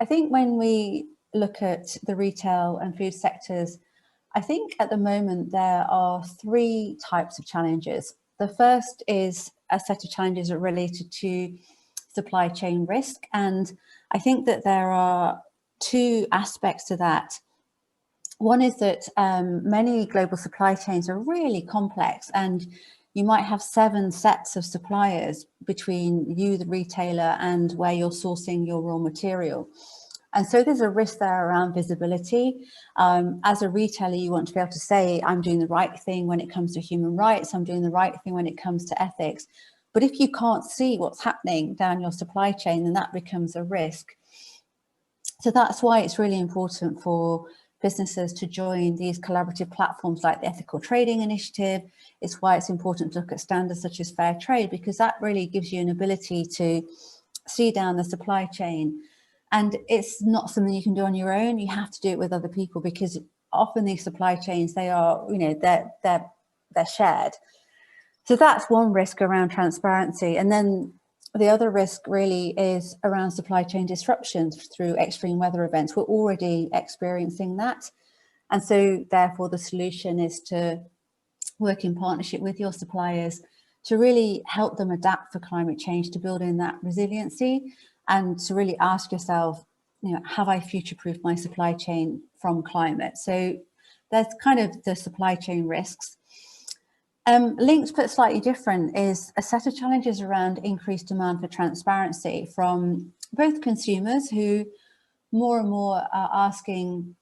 I think when we look at the retail and food sectors, I think at the moment there are three types of challenges. The first is a set of challenges related to supply chain risk. And I think that there are two aspects to that. One is that many global supply chains are really complex, and you might have 7 sets of suppliers between you, the retailer, and where you're sourcing your raw material. And so there's a risk there around visibility. As a retailer, you want to be able to say, I'm doing the right thing when it comes to human rights, I'm doing the right thing when it comes to ethics. But if you can't see what's happening down your supply chain, then that becomes a risk. So that's why it's really important for businesses to join these collaborative platforms like the Ethical Trading Initiative. It's why it's important to look at standards such as fair trade, because that really gives you an ability to see down the supply chain. And it's not something you can do on your own. You have to do it with other people, because often these supply chains, they are, they're shared. So that's one risk around transparency. And then the other risk really is around supply chain disruptions through extreme weather events. We're already experiencing that. And so therefore the solution is to work in partnership with your suppliers to really help them adapt for climate change, to build in that resiliency, and to really ask yourself, have I future-proofed my supply chain from climate? So there's kind of the supply chain risks. Linked but slightly different is a set of challenges around increased demand for transparency from both consumers, who more and more are asking,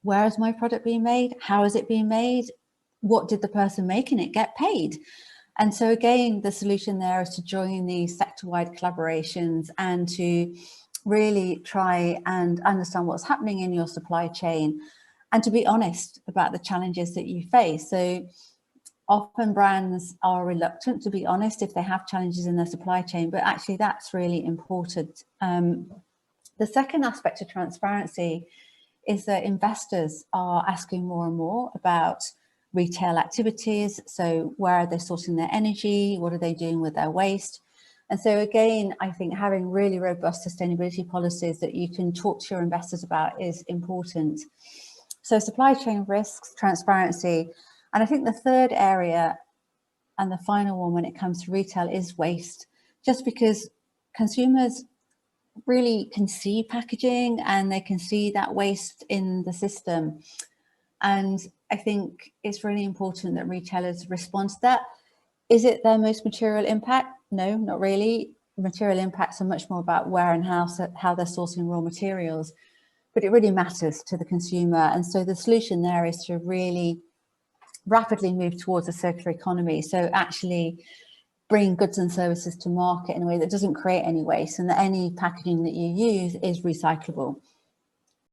where is my product being made? How is it being made? What did the person making it get paid? And so again, the solution there is to join these sector-wide collaborations and to really try and understand what's happening in your supply chain, and to be honest about the challenges that you face. So often brands are reluctant to be honest if they have challenges in their supply chain, but actually that's really important. The second aspect of transparency is that investors are asking more and more about retail activities. So where are they sourcing their energy? What are they doing with their waste? And so again, I think having really robust sustainability policies that you can talk to your investors about is important. So supply chain risks, transparency. And I think the third area, and the final one when it comes to retail, is waste. Just because consumers really can see packaging and they can see that waste in the system. And I think it's really important that retailers respond to that. Is it their most material impact? No, not really. Material impacts are much more about where and how they're sourcing raw materials, but it really matters to the consumer. And so the solution there is to really rapidly move towards a circular economy. So actually bring goods and services to market in a way that doesn't create any waste, and that any packaging that you use is recyclable.